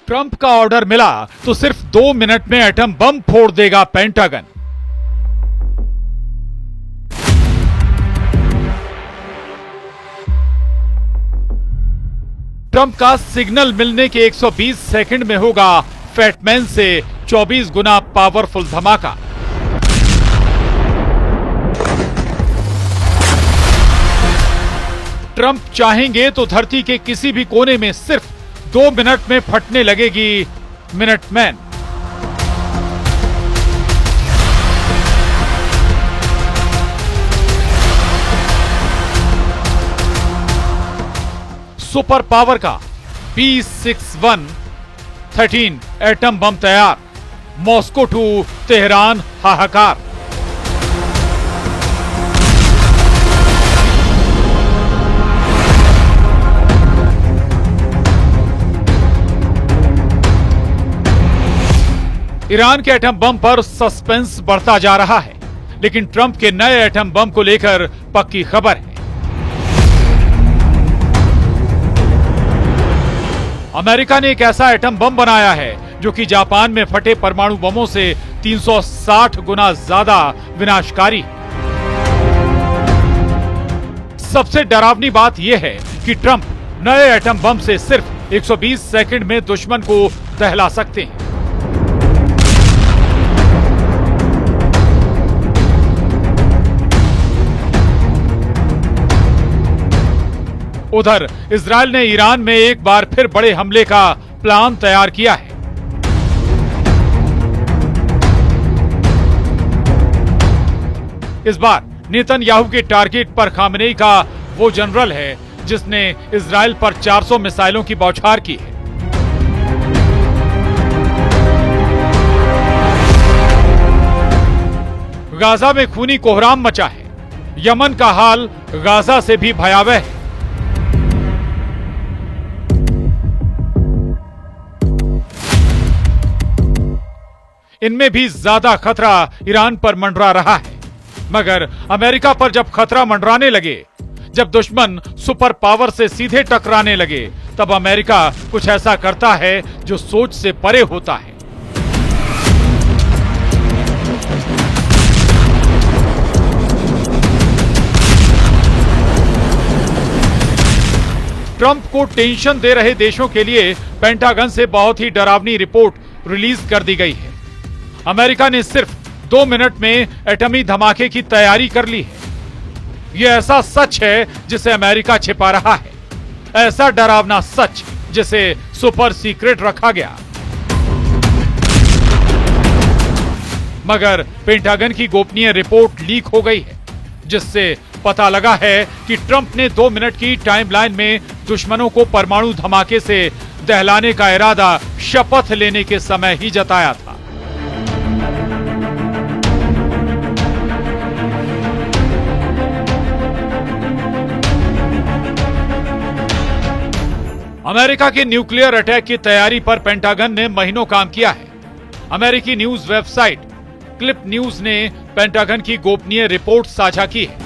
Trump का order मिला तो सिर्फ 2 मिनट में एटम बम फोड़ देगा पेंटागन। ट्रंप का सिग्नल मिलने के 120 सेकंड में होगा फैटमैन से 24 गुना पावरफुल धमाका। ट्रंप चाहेंगे तो धरती के किसी भी कोने में सिर्फ 2 मिनट में फटने लगेगी मिनटमैन। सुपर पावर का B61-13 एटम बम तैयार, मॉस्को टू तेहरान हाहाकार। ईरान के एटम बम पर सस्पेंस बढ़ता जा रहा है, लेकिन ट्रंप के नए एटम बम को लेकर पक्की खबर है। अमेरिका ने एक ऐसा एटम बम बनाया है जो कि जापान में फटे परमाणु बमों से 360 गुना ज्यादा विनाशकारी है। सबसे डरावनी बात यह है कि ट्रंप नए एटम बम से सिर्फ 120 सेकंड में दुश्मन को दहला सकते हैं। उधर इजरायल ने ईरान में एक बार फिर बड़े हमले का प्लान तैयार किया है। इस बार नेतन्याहू के टारगेट पर खामेनेई का वो जनरल है जिसने इजरायल पर 400 मिसाइलों की बौछार की है। गाजा में खूनी कोहराम मचा है। यमन का हाल गाजा से भी भयावह है। इनमें भी ज्यादा खतरा ईरान पर मंडरा रहा है, मगर अमेरिका पर जब खतरा मंडराने लगे, जब दुश्मन सुपर पावर से सीधे टकराने लगे, तब अमेरिका कुछ ऐसा करता है जो सोच से परे होता है। ट्रंप को टेंशन दे रहे देशों के लिए पेंटागन से बहुत ही डरावनी रिपोर्ट रिलीज कर दी गई है। अमेरिका ने सिर्फ 2 मिनट में एटमी धमाके की तैयारी कर ली है। यह ऐसा सच है जिसे अमेरिका छिपा रहा है, ऐसा डरावना सच जिसे सुपर सीक्रेट रखा गया। मगर पेंटागन की गोपनीय रिपोर्ट लीक हो गई है, जिससे पता लगा है कि ट्रंप ने 2 मिनट की टाइमलाइन में दुश्मनों को परमाणु धमाके से दहलाने का इरादा शपथ लेने के समय ही जताया था। अमेरिका के न्यूक्लियर अटैक की तैयारी पर पेंटागन ने महीनों काम किया है। अमेरिकी न्यूज वेबसाइट क्लिप न्यूज ने पेंटागन की गोपनीय रिपोर्ट साझा की है।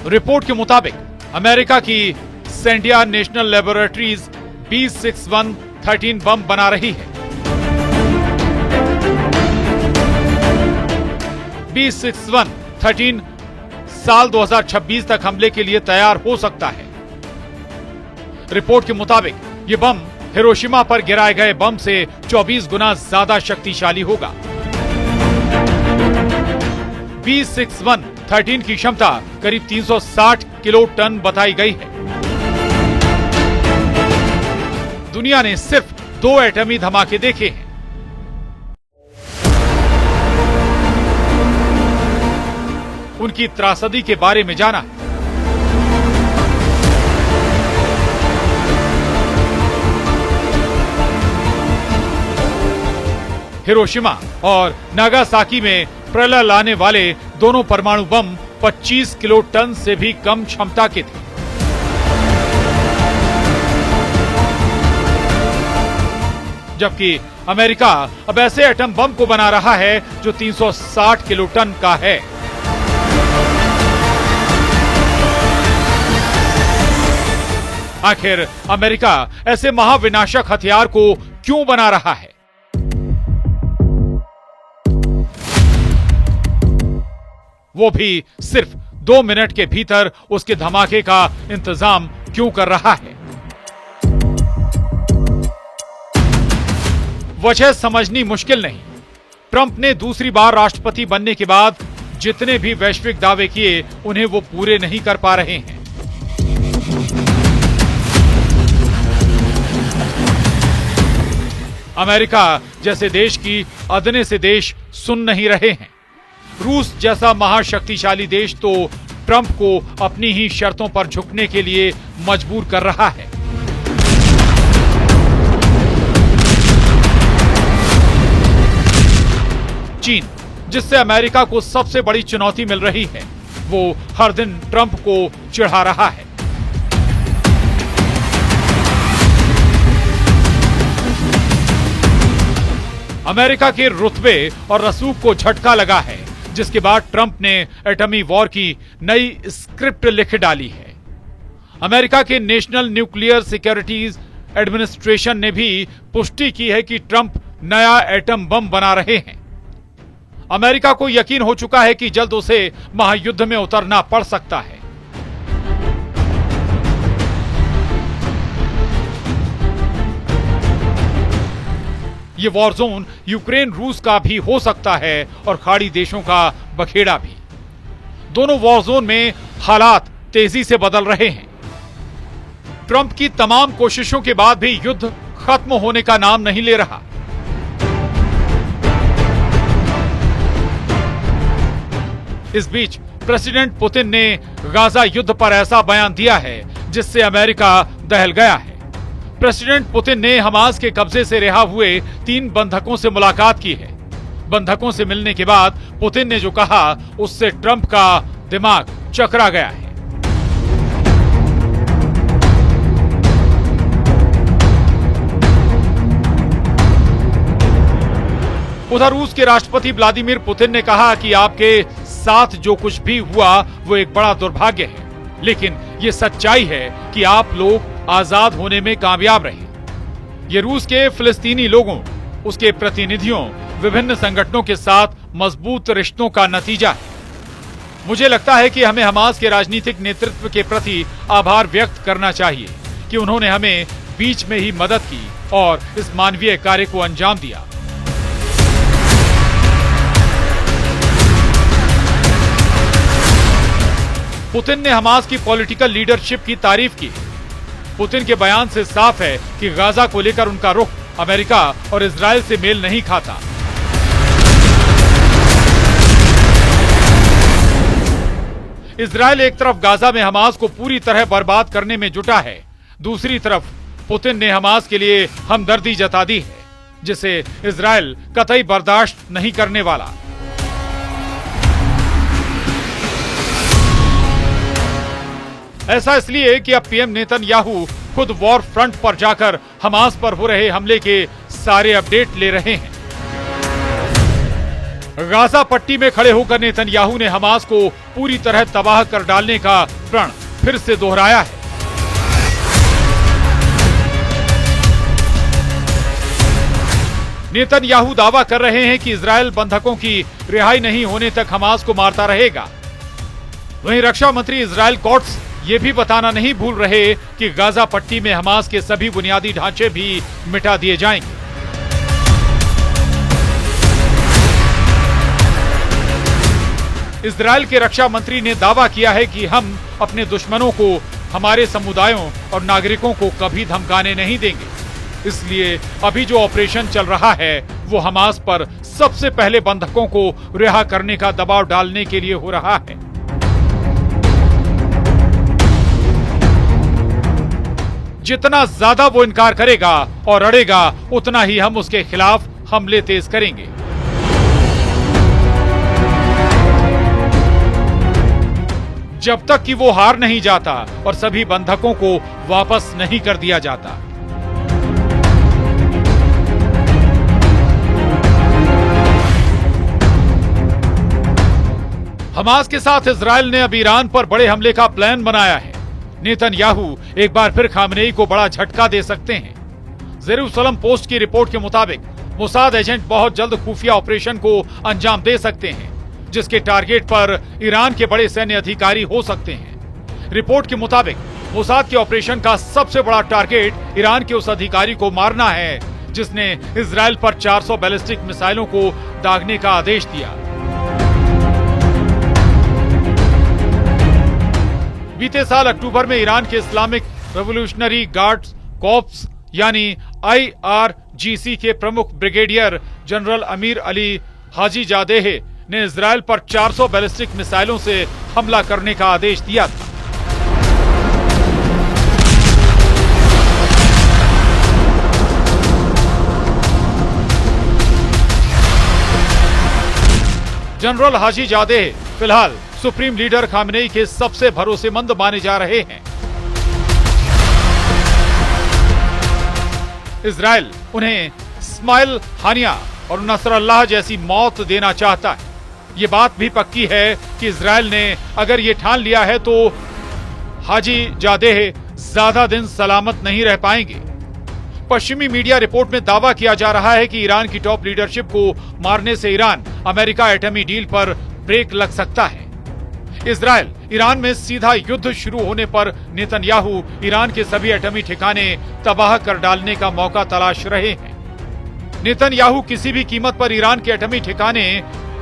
रिपोर्ट के मुताबिक अमेरिका की सेंडिया नेशनल लेबोरेटरीज B61-13 बम बना रही है। B61-13 साल 2026 तक हमले के लिए तैयार हो सकता है। रिपोर्ट के मुताबिक ये बम हिरोशिमा पर गिराए गए बम से 24 गुना ज्यादा शक्तिशाली होगा। B61-13 की क्षमता करीब 360 किलो टन बताई गई है। दुनिया ने सिर्फ 2 एटमी धमाके देखे हैं। उनकी त्रासदी के बारे में जाना है। हिरोशिमा और नागासाकी में प्रलय लाने वाले दोनों परमाणु बम 25 किलो टन से भी कम क्षमता के थे। जबकि अमेरिका अब ऐसे एटम बम को बना रहा है जो 360 किलो टन का है। आखिर अमेरिका ऐसे महाविनाशक हथियार को क्यों बना रहा है? वो भी सिर्फ 2 मिनट के भीतर उसके धमाके का इंतजाम क्यों कर रहा है? वजह समझनी मुश्किल नहीं। ट्रंप ने दूसरी बार राष्ट्रपति बनने के बाद जितने भी वैश्विक दावे किए उन्हें वो पूरे नहीं कर पा रहे हैं। अमेरिका जैसे देश की अदने से देश सुन नहीं रहे हैं। रूस जैसा महाशक्तिशाली देश तो ट्रंप को अपनी ही शर्तों पर झुकने के लिए मजबूर कर रहा है। चीन, जिससे अमेरिका को सबसे बड़ी चुनौती मिल रही है, वो हर दिन ट्रंप को चिढ़ा रहा है। अमेरिका के रुतबे और रसूख को झटका लगा है, जिसके बाद ट्रंप ने एटमी वॉर की नई स्क्रिप्ट लिख डाली है। अमेरिका के नेशनल न्यूक्लियर सिक्योरिटीज एडमिनिस्ट्रेशन ने भी पुष्टि की है कि ट्रंप नया एटम बम बना रहे हैं। अमेरिका को यकीन हो चुका है कि जल्द उसे महायुद्ध में उतरना पड़ सकता है। ये वॉर जोन यूक्रेन रूस का भी हो सकता है और खाड़ी देशों का बखेड़ा भी। दोनों वॉर जोन में हालात तेजी से बदल रहे हैं। ट्रंप की तमाम कोशिशों के बाद भी युद्ध खत्म होने का नाम नहीं ले रहा। इस बीच प्रेसिडेंट पुतिन ने गाजा युद्ध पर ऐसा बयान दिया है जिससे अमेरिका दहल गया है। प्रेसिडेंट पुतिन ने हमास के कब्जे से रिहा हुए 3 बंधकों से मुलाकात की है। बंधकों से मिलने के बाद पुतिन ने जो कहा उससे ट्रंप का दिमाग चकरा गया है। उधर रूस के राष्ट्रपति व्लादिमीर पुतिन ने कहा कि आपके साथ जो कुछ भी हुआ वो एक बड़ा दुर्भाग्य है, लेकिन ये सच्चाई है कि आप लोग आजाद होने में कामयाब रहे। ये रूस के फिलिस्तीनी लोगों, उसके प्रतिनिधियों, विभिन्न संगठनों के साथ मजबूत रिश्तों का नतीजा है। मुझे लगता है कि हमें हमास के राजनीतिक नेतृत्व के प्रति आभार व्यक्त करना चाहिए कि उन्होंने हमें बीच में ही मदद की और इस मानवीय कार्य को अंजाम दिया। पुतिन ने हमास की पॉलिटिकल लीडरशिप की तारीफ की। पुतिन के बयान से साफ है कि गाजा को लेकर उनका रुख अमेरिका और इजराइल से मेल नहीं खाता। इजराइल एक तरफ गाजा में हमास को पूरी तरह बर्बाद करने में जुटा है, दूसरी तरफ पुतिन ने हमास के लिए हमदर्दी जता दी है, जिसे इजराइल कतई बर्दाश्त नहीं करने वाला। ऐसा इसलिए कि अब पीएम नेतन्याहू खुद वॉर फ्रंट पर जाकर हमास पर हो रहे हमले के सारे अपडेट ले रहे हैं। गाजा पट्टी में खड़े होकर नेतन्याहू ने हमास को पूरी तरह तबाह कर डालने का प्रण फिर से दोहराया है। नेतन्याहू दावा कर रहे हैं कि इजराइल बंधकों की रिहाई नहीं होने तक हमास को मारता रहेगा। वहीं रक्षा मंत्री इजराइल कॉट्स ये भी बताना नहीं भूल रहे कि गाजा पट्टी में हमास के सभी बुनियादी ढांचे भी मिटा दिए जाएंगे। इजराइल के रक्षा मंत्री ने दावा किया है कि हम अपने दुश्मनों को, हमारे समुदायों और नागरिकों को कभी धमकाने नहीं देंगे। इसलिए अभी जो ऑपरेशन चल रहा है वो हमास पर सबसे पहले बंधकों को रिहा करने का दबाव डालने के लिए हो रहा है। जितना ज्यादा वो इनकार करेगा और अड़ेगा, उतना ही हम उसके खिलाफ हमले तेज करेंगे। जब तक कि वो हार नहीं जाता और सभी बंधकों को वापस नहीं कर दिया जाता। हमास के साथ इजराइल ने अब ईरान पर बड़े हमले का प्लान बनाया है। नेतन्याहू एक बार फिर खामनेई को बड़ा झटका दे सकते हैं। जेरूसलम पोस्ट की रिपोर्ट के मुताबिक मोसाद एजेंट बहुत जल्द खुफिया ऑपरेशन को अंजाम दे सकते हैं, जिसके टारगेट पर ईरान के बड़े सैन्य अधिकारी हो सकते हैं। रिपोर्ट के मुताबिक मोसाद के ऑपरेशन का सबसे बड़ा टारगेट ईरान के उस अधिकारी को मारना है जिसने इजराइल पर 400 बैलिस्टिक मिसाइलों को दागने का आदेश दिया। बीते साल अक्टूबर में ईरान के इस्लामिक रेवोल्यूशनरी गार्ड्स कॉर्प्स यानी IRGC के प्रमुख brigadier general Amir Ali Hajizadeh ने इजराइल पर 400 बैलिस्टिक मिसाइलों से हमला करने का आदेश दिया था। जनरल हाजीजादेह फिलहाल सुप्रीम लीडर खामनेई के सबसे भरोसेमंद माने जा रहे हैं। इजराइल उन्हें इस्माइल हानिया और नसरल्लाह जैसी मौत देना चाहता है। ये बात भी पक्की है कि इजराइल ने अगर ये ठान लिया है तो हाजीजादेह ज्यादा दिन सलामत नहीं रह पाएंगे। पश्चिमी मीडिया रिपोर्ट में दावा किया जा रहा है कि ईरान की टॉप लीडरशिप को मारने से ईरान अमेरिका एटमी डील पर ब्रेक लग सकता है। इजराइल ईरान में सीधा युद्ध शुरू होने पर नेतन्याहू ईरान के सभी एटमी ठिकाने तबाह कर डालने का मौका तलाश रहे हैं। नेतन्याहू किसी भी कीमत पर ईरान के एटमी ठिकाने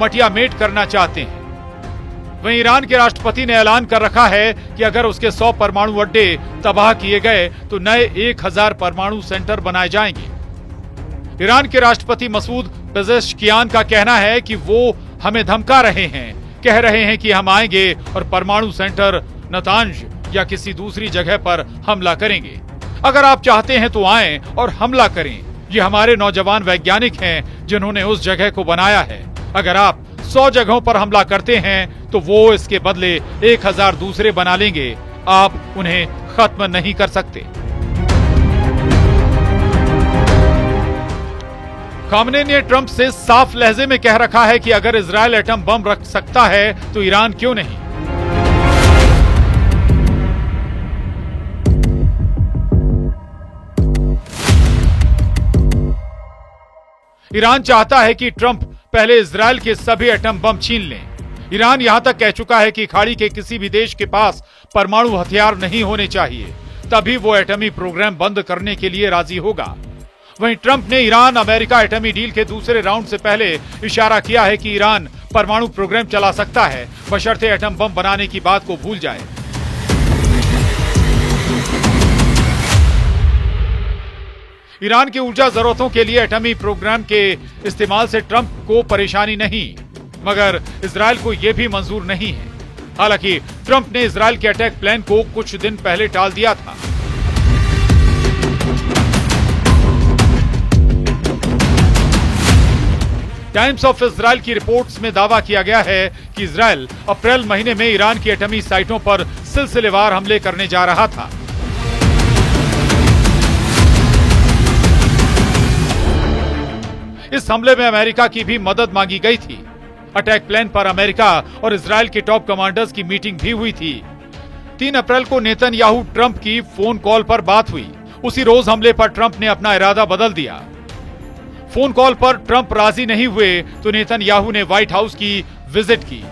मटियामेट करना चाहते हैं। वहीं ईरान के राष्ट्रपति ने ऐलान कर रखा है कि अगर उसके 100 परमाणु अड्डे तबाह किए गए तो नए 1000 परमाणु सेंटर बनाए जाएंगे। ईरान के राष्ट्रपति मसूद पेजेश्कियान का कहना है कि वो हमें धमका रहे हैं, कह रहे हैं कि हम आएंगे और परमाणु सेंटर नतांज या किसी दूसरी जगह पर हमला करेंगे। अगर आप चाहते हैं तो आएं और हमला करें। ये हमारे नौजवान वैज्ञानिक हैं जिन्होंने उस जगह को बनाया है। अगर आप 100 जगहों पर हमला करते हैं तो वो इसके बदले 1000 दूसरे बना लेंगे। आप उन्हें खत्म नहीं कर सकते। खामनेई ने ट्रंप से साफ लहजे में कह रखा है कि अगर इजराइल एटम बम रख सकता है तो ईरान क्यों नहीं। ईरान चाहता है कि ट्रंप पहले इजराइल के सभी एटम बम छीन लें। ईरान यहां तक कह चुका है कि खाड़ी के किसी भी देश के पास परमाणु हथियार नहीं होने चाहिए, तभी वो एटमी प्रोग्राम बंद करने के लिए राजी होगा। वहीं ट्रंप ने ईरान अमेरिका एटमी डील के दूसरे राउंड से पहले इशारा किया है कि ईरान परमाणु प्रोग्राम चला सकता है, बशर्ते एटम बम बनाने की बात को भूल जाए। ईरान की ऊर्जा जरूरतों के लिए एटमी प्रोग्राम के इस्तेमाल से ट्रंप को परेशानी नहीं, मगर इजराइल को यह भी मंजूर नहीं है। हालांकि ट्रंप ने इजराइल के अटैक प्लान को कुछ दिन पहले टाल दिया था। टाइम्स ऑफ इजराइल की रिपोर्ट्स में दावा किया गया है कि इजराइल अप्रैल महीने में ईरान की एटमी साइटों पर सिलसिलेवार हमले करने जा रहा था। इस हमले में अमेरिका की भी मदद मांगी गई थी। अटैक प्लान पर अमेरिका और इजराइल के टॉप कमांडर्स की मीटिंग भी हुई थी। 3 अप्रैल को नेतन्याहू ट्रंप की फोन कॉल पर बात हुई। उसी रोज हमले पर ट्रंप ने अपना इरादा बदल दिया। फोन कॉल पर ट्रंप राजी नहीं हुए तो नेतन्याहू ने व्हाइट हाउस की विजिट की।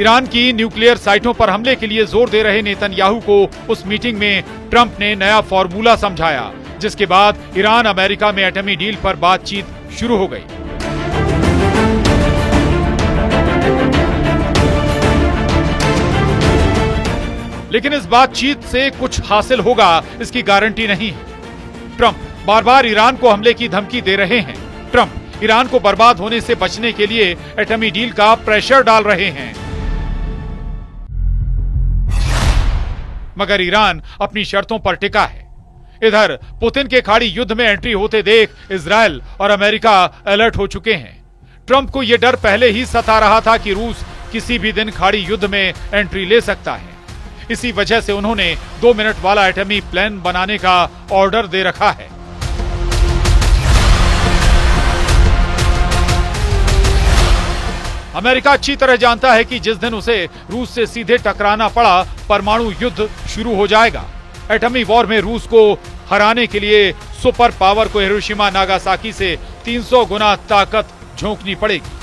ईरान की न्यूक्लियर साइटों पर हमले के लिए जोर दे रहे नेतन्याहू को उस मीटिंग में ट्रंप ने नया फॉर्मूला समझाया, जिसके बाद ईरान अमेरिका में एटमी डील पर बातचीत शुरू हो गई। लेकिन इस बातचीत से कुछ हासिल होगा इसकी गारंटी नहीं है। ट्रंप बार बार ईरान को हमले की धमकी दे रहे हैं। ट्रंप ईरान को बर्बाद होने से बचने के लिए एटमी डील का प्रेशर डाल रहे हैं, मगर ईरान अपनी शर्तों पर टिका है। इधर पुतिन के खाड़ी युद्ध में एंट्री होते देख इजराइल और अमेरिका अलर्ट हो चुके हैं। ट्रंप को यह डर पहले ही सता रहा था कि रूस किसी भी दिन खाड़ी युद्ध में एंट्री ले सकता है। इसी वजह से उन्होंने 2 मिनट वाला एटमी प्लान बनाने का ऑर्डर दे रखा है। अमेरिका अच्छी तरह जानता है कि जिस दिन उसे रूस से सीधे टकराना पड़ा, परमाणु युद्ध शुरू हो जाएगा। एटमी वॉर में रूस को हराने के लिए सुपर पावर को हिरोशिमा नागासाकी से 300 गुना ताकत झोंकनी पड़ेगी।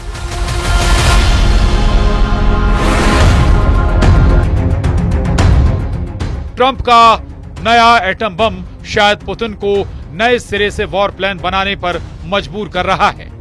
ट्रंप का नया एटम बम शायद पुतिन को नए सिरे से वॉर प्लान बनाने पर मजबूर कर रहा है।